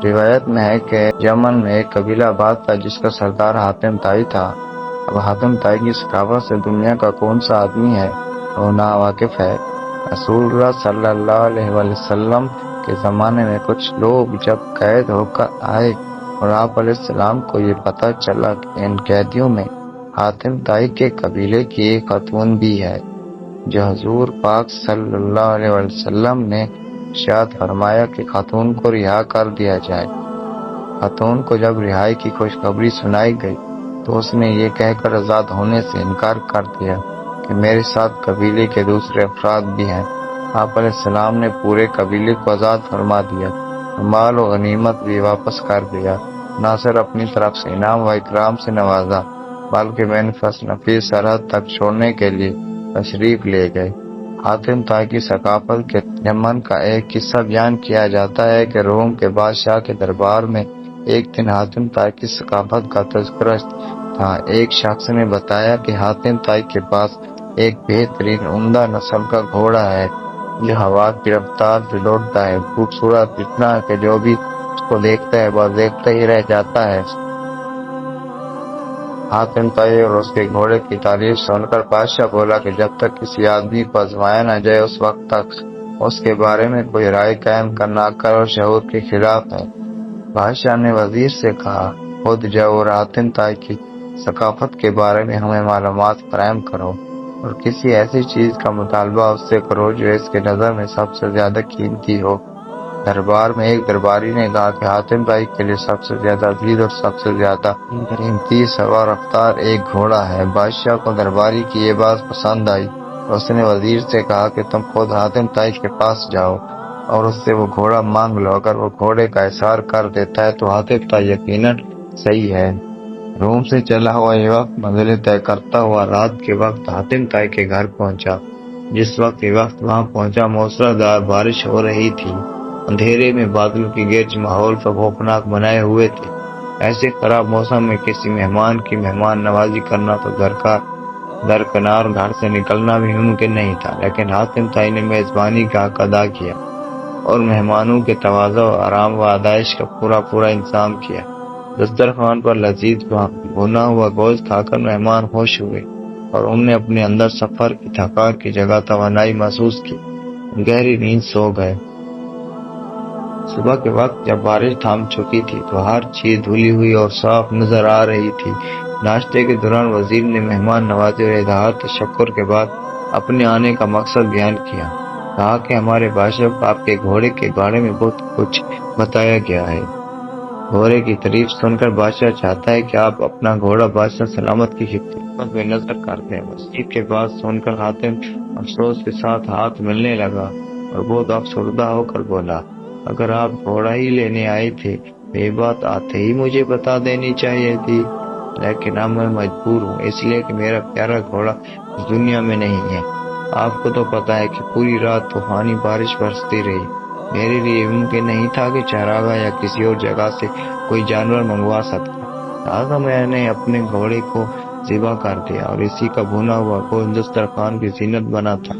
روایت میں ہے کہ یمن میں ایک قبیلہ آباد تھا جس کا سردار حاتم طائی تھا۔ اب حاتم طائی کی ثقافت سے دنیا کا کون سا آدمی ہے وہ ناواقف ہے۔ رسول اللہ صلی اللہ علیہ وسلم کے زمانے میں کچھ لوگ جب قید ہو کر آئے اور آپ علیہ السلام کو یہ پتہ چلا کہ ان قیدیوں میں حاتم طائی کے قبیلے کی ایک خاتون بھی ہے، جو حضور پاک صلی اللہ علیہ وسلم نے ارشاد فرمایا کہ خاتون کو رہا کر دیا جائے۔ خاتون کو جب رہائی کی خوشخبری سنائی گئی تو اس نے یہ کہہ کر آزاد ہونے سے انکار کر دیا کہ میرے ساتھ قبیلے کے دوسرے افراد بھی ہیں۔ آپ علیہ السلام نے پورے قبیلے کو آزاد فرما دیا، مال و غنیمت بھی واپس کر دیا، نہ صرف اپنی طرف سے انعام و اکرام سے نوازا بلکہ بینفس نفیس سرحد تک چھوڑنے کے لیے تشریف لے گئے۔ حاتم طائی کی ثقافت کے یمن کا ایک قصہ بیان کیا جاتا ہے کہ روم کے بادشاہ کے دربار میں ایک دن حاتم طائی کی ثقافت کا تذکرہ تھا۔ ایک شخص نے بتایا کہ حاتم طائی کے پاس ایک بہترین عمدہ نسل کا گھوڑا ہے جو ہوا کی رفتار سے دوڑتا ہے، خوبصورت اتنا کہ جو بھی اس کو دیکھتا ہے بس دیکھتا ہی رہ جاتا ہے۔ حاتم طائی اور اس کے گھوڑے کی تعریف سن کر بادشاہ بولا کہ جب تک کسی آدمی کو آزمایا نہ جائے اس وقت تک اس کے بارے میں کوئی رائے قائم کرنا عقل اور شعور کے خلاف ہے۔ بادشاہ نے وزیر سے کہا، خود جاؤ اور حاتم طائی کی ثقافت کے بارے میں ہمیں معلومات فراہم کرو اور کسی ایسی چیز کا مطالبہ اس سے کرو جو اس کے نظر میں سب سے زیادہ قیمتی ہو۔ دربار میں ایک درباری نے کہا کہ حاتم طائی کے لیے سب سے زیادہ عزیز اور سب سے زیادہ قیمتی سوار رفتار ایک گھوڑا ہے۔ بادشاہ کو درباری کی یہ بات پسند آئی۔ اس نے وزیر سے کہا کہ تم خود حاتم طائی کے پاس جاؤ اور اس سے وہ گھوڑا مانگ لو، اگر وہ گھوڑے کا اظہار کر دیتا ہے تو حاتم طائی یقیناً صحیح ہے۔ روم سے چلا ہوا یہ وقت منزلیں طے کرتا ہوا رات کے وقت حاتم طائی کے گھر پہنچا۔ جس وقت یہ وقت وہاں پہنچا موسلادھار بارش ہو رہی تھی، اندھیرے میں بادل کی گرج ماحول کو خوفناک بنائے ہوئے تھے۔ ایسے خراب موسم میں کسی مہمان کی مہمان نوازی کرنا تو درکنار گھر سے نکلنا بھی ممکن نہیں تھا، لیکن حاتم طائی نے میزبانی کا حق ادا کیا اور مہمانوں کے تواضع، آرام و آرائش کا پورا انتظام کیا۔ دسترخوان پر لذیذ بھنا ہوا گوشت کھا کر مہمان خوش ہوئے اور انہوں نے اپنے اندر سفر کی تھکان کی جگہ توانائی محسوس کی، گہری نیند سو گئے۔ صبح کے وقت جب بارش تھم چکی تھی تو ہر چیز دھلی ہوئی اور صاف نظر آ رہی تھی۔ ناشتے کے دوران وزیر نے مہمان نوازی اور اظہار تشکر کے بعد اپنے آنے کا مقصد بیان کیا۔ کہا کہ ہمارے بادشاہ کو آپ کے گھوڑے کے بارے میں بہت کچھ بتایا گیا ہے۔ گھوڑے کی تعریف سن کر بادشاہ چاہتا ہے کہ آپ اپنا گھوڑا بادشاہ سلامت کی خدمت میں نظر کر دیں۔ وزیر کے بات سن کر حاتم افسوس کے ساتھ ہاتھ ملنے لگا اور بہت افسردہ ہو کر بولا، اگر آپ گھوڑا ہی لینے آئے تھے تو یہ بات آتے ہی مجھے بتا دینی چاہیے تھی، لیکن اب میں مجبور ہوں اس لیے کہ میرا پیارا گھوڑا اس دنیا میں نہیں ہے۔ آپ کو تو پتا ہے کہ پوری رات طوفانی بارش برستی رہی، میرے لیے ممکن نہیں تھا کہ چراگاہ یا کسی اور جگہ سے کوئی جانور منگوا سکتا، لہٰذا میں نے اپنے گھوڑے کو ذبح کر دیا اور اسی کا بھنا ہوا گوشت دسترخوان کی زینت بنا تھا۔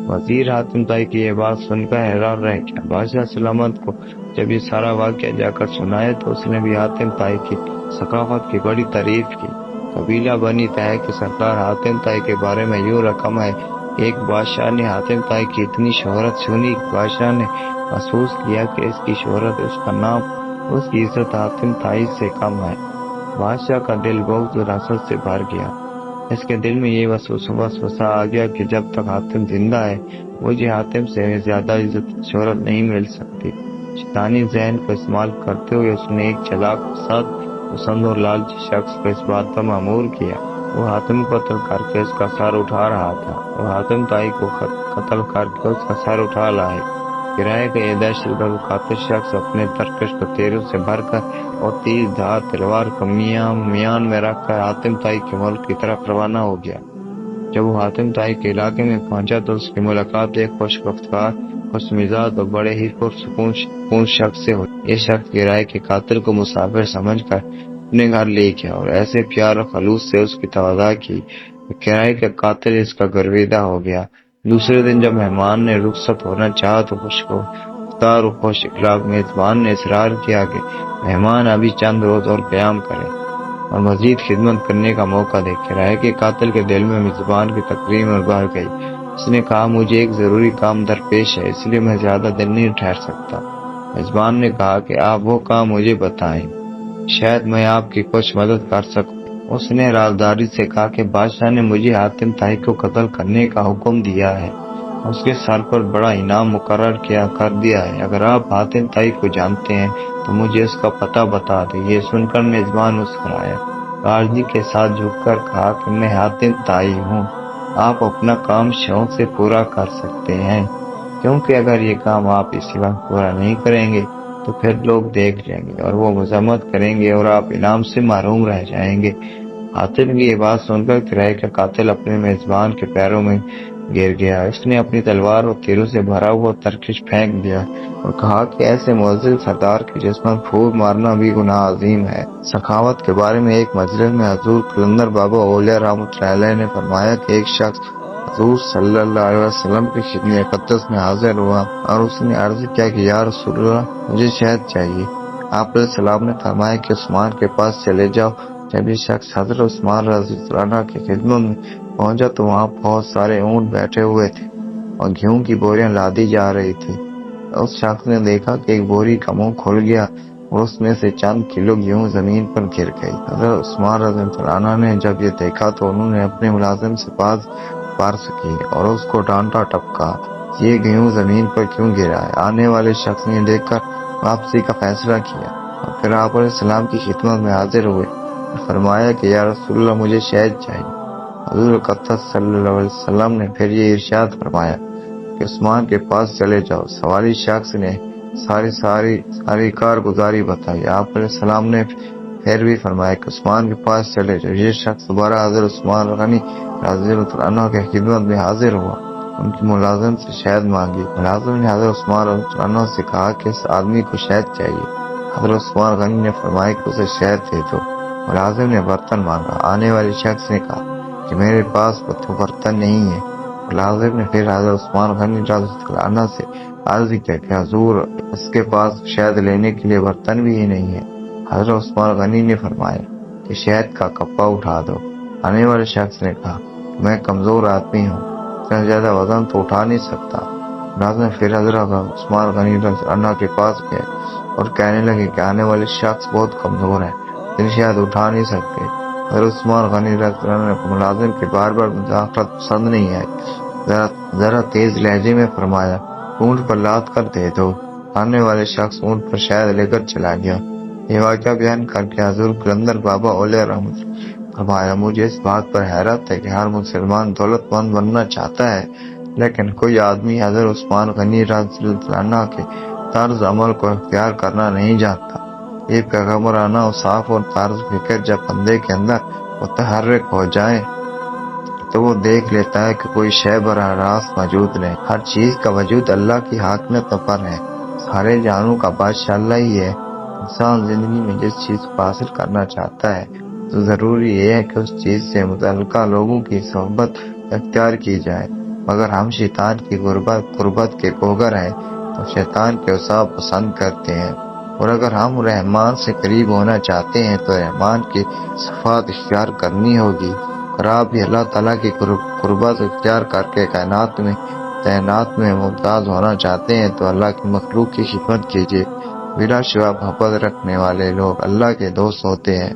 وزیر حاتم طائی کی یہ بات سن کر حیران رہ گیا۔ بادشاہ سلامت کو جب یہ سارا واقعہ جا کر سنایا تو اس نے بھی حاتم طائی کی ثقافت کی بڑی تعریف کی۔ قبیلہ بنی طے کے سردار حاتم طائی کے بارے میں یوں رقم ہے، ایک بادشاہ نے حاتم طائی کی اتنی شہرت سنی کہ بادشاہ نے محسوس کیا کہ اس کی شہرت، اس کا نام، اس کی عزت حاتم طائی سے کم ہے۔ بادشاہ کا دل بغض اور حسد سے بھر گیا۔ اس کے دل میں یہ وسوسہ آ گیا کہ جب تک حاتم زندہ ہے مجھے حاتم سے زیادہ عزت و شہرت نہیں مل سکتی۔ شیطانی ذہن کو استعمال کرتے ہوئے اس نے ایک چلاک، فساد پسند اور لالچی شخص کو اس بات پر مأمور کیا۔ وہ حاتم کو قتل کر کے اس کا سر اٹھا رہا تھا۔ وہ حاتم طائی کو قتل کر کے اس کا سر اٹھا لائے۔ کرائے کا یہ دہشت گرد قاتل شخص اپنے ترکش پتیروں سے بھر کر اور تیز دھار تلوار کو میان میں رکھ کر حاتم طائی کے ملک کی طرف روانہ ہو گیا۔ جب وہ حاتم طائی کے علاقے میں پہنچا تو اس کی ملاقات ایک خوش رفتار، خوش مزاج اور بڑے ہی پرسکون شخص سے ہوئی۔ یہ شخص کرائے کے قاتل کو مسافر سمجھ کر اپنے گھر لے گیا اور ایسے پیار اور خلوص سے اس کی تواضع کی کہ کرائے کا قاتل اس کا گرویدہ ہو گیا۔ دوسرے دن جب مہمان نے رخصت ہونا چاہا تو رفتار و خوش اخلاق میزبان نے اصرار کیا کہ مہمان ابھی چند روز اور قیام کریں اور مزید خدمت کرنے کا موقع دے۔ کرایہ کے قاتل کے دل میں میزبان کی تکریم اور بڑھ گئی۔ اس نے کہا مجھے ایک ضروری کام درپیش ہے، اس لیے میں زیادہ دن نہیں ٹھہر سکتا۔ میزبان نے کہا کہ آپ وہ کام مجھے بتائیں، شاید میں آپ کی کچھ مدد کر سکوں۔ اس نے رازداری سے کہا کہ بادشاہ نے مجھے حاتم طائی کو قتل کرنے کا حکم دیا ہے، اس کے سر پر بڑا انعام مقرر کر دیا ہے۔ اگر آپ حاتم طائی کو جانتے ہیں تو مجھے اس کا پتہ بتا دیں۔ یہ سن کر میزبان مسکرایا، راضی کے ساتھ جھک کر کہا کہ میں حاتم طائی ہوں، آپ اپنا کام شوق سے پورا کر سکتے ہیں، کیونکہ اگر یہ کام آپ اسی وقت پورا نہیں کریں گے تو پھر لوگ دیکھ جائیں گے اور وہ مذمت کریں گے اور آپ انعام سے محروم رہ جائیں گے۔ حاتم کی یہ بات سن کر کرایہ کا قاتل اپنے میزبان کے پیروں میں گر گیا۔ اس نے اپنی تلوار اور تیروں سے بھرا ہوا ترکش پھینک دیا اور کہا کہ ایسے معزز سردار کے جسم پر پھونک مارنا بھی گناہ عظیم ہے۔ سخاوت کے بارے میں ایک مجلس میں حضور قلندر بابا اولیاء رحمۃ اللہ علیہ نے فرمایا کہ ایک شخص حضور صلی اللہ علیہ وسلم کی خدمت اقدس میں حاضر ہوا اور اس نے عرض کیا کہ یا رسول اللہ مجھے شہد چاہیے۔ آپ علیہ السلام نے فرمایا کہ عثمان کے پاس چلے جاؤ۔ جب یہ شخص حضرت عثمان رضی اللہ عنہ کی خدمت میں پہنچا تو وہاں بہت سارے اونٹ بیٹھے ہوئے تھے اور گیہوں کی بوریاں لادی جا رہی تھی۔ اس شخص نے دیکھا کہ ایک بوری کا منہ کھل گیا اور اس میں سے چند کلو گیہوں زمین پر گر گئی۔ حضرت عثمان رضی اللہ عنہ نے جب یہ دیکھا تو انہوں نے اپنے ملازم سے بات پرس کی اور اس کو ڈانٹا ٹپکا، یہ گیہوں زمین پر کیوں گرا ہے؟ آنے والے شخص نے دیکھ کر واپسی کا فیصلہ کیا اور پھر آپ علیہ السلام کی خدمت میں حاضر ہوئے اور فرمایا کہ یا رسول اللہ مجھے شہد چاہیے۔ حضور اقدس صلی اللہ علیہ وسلم نے پھر یہ ارشاد فرمایا کہ عثمان کے پاس چلے جاؤ۔ سوالی شخص نے ساری کارگزاری بتائی۔ آپ علیہ السلام نے پھر بھی فرمایا کہ عثمان کے پاس چلے جاؤ۔ یہ شخص دوبارہ حضرت عثمان غنی رضی اللہ عنہ کی خدمت میں حاضر ہوا، ان کی ملازم سے شہد مانگی۔ ملازم نے حضرت عثمان رضی اللہ عنہ سے کہا کہ اس آدمی کو شہد چاہیے۔ حضرت عثمان غنی نے فرمایا کہ اسے شہد دے دو۔ ملازم نے برتن مانگا۔ آنے والے شخص نے کہا کہ میرے پاس تو برتن نہیں ہے۔ ملازم نے پھر حضرت عثمان غنی رضی اللہ عنہ سے عرض کیا کہ حضور اس کے پاس شہد لینے کے لیے برتن بھی ہی نہیں ہے۔ حضرت عثمان غنی نے فرمایا کہ شہد کا کپا اٹھا دو۔ آنے والے شخص نے کہا کہ میں کمزور آدمی ہوں، اتنا زیادہ وزن تو اٹھا نہیں سکتا۔ ملازم پھر حضرت عثمان غنی رضی اللہ عنہ کے پاس گئے اور کہنے لگے کہ آنے والے شخص بہت کمزور ہے، اتنی شہد اٹھا نہیں سکتے۔ حضرت عثمان غنی رضی اللہ عنہ کو ملازم کے بار بار مداخلت پسند نہیں آئی، ذرا تیز لہجے میں فرمایا اونٹ پر لاد کر دے دو۔ آنے والے شخص اونٹ پر شہد لے کر چلا گیا۔ یہ واقعہ بیان کر کے حضور قلندر بابا اولیاء رحمۃ فرمایا مجھے اس بات پر حیرت ہے کہ ہر مسلمان دولت مند بننا چاہتا ہے، لیکن کوئی آدمی حضرت عثمان غنی رضی اللہ عنہ کے طرز عمل کو اختیار کرنا نہیں جانتا۔ یہ پیغمبرانہ اوصاف اور طرز فکر جب بندے کے اندر متحرک ہو جائیں تو وہ دیکھ لیتا ہے کہ کوئی شے براہ راست موجود نہیں۔ ہر چیز کا وجود اللہ کی حاکمیت پر ہے، سارے جہانوں کا بادشاہ اللہ ہی ہے۔ انسان زندگی میں جس چیز کو حاصل کرنا چاہتا ہے تو ضروری یہ ہے کہ اس چیز سے متعلقہ لوگوں کی صحبت اختیار کی جائے، مگر ہم شیطان کی قربت کے گوگر ہیں تو شیطان کے اوصاف پسند کرتے ہیں، اور اگر ہم رحمان سے قریب ہونا چاہتے ہیں تو رحمان کی صفات اختیار کرنی ہوگی۔ اور آپ بھی اللہ تعالیٰ کی قربت اختیار کر کے تعینات میں ممتاز ہونا چاہتے ہیں تو اللہ کی مخلوق کی خدمت کیجیے۔ بلا شبہ محبت رکھنے والے لوگ اللہ کے دوست ہوتے ہیں،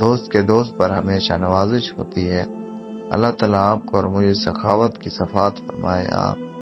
دوست کے دوست پر ہمیشہ نوازش ہوتی ہے۔ اللہ تعالیٰ آپ کو اور مجھے سخاوت کی صفات فرمائے۔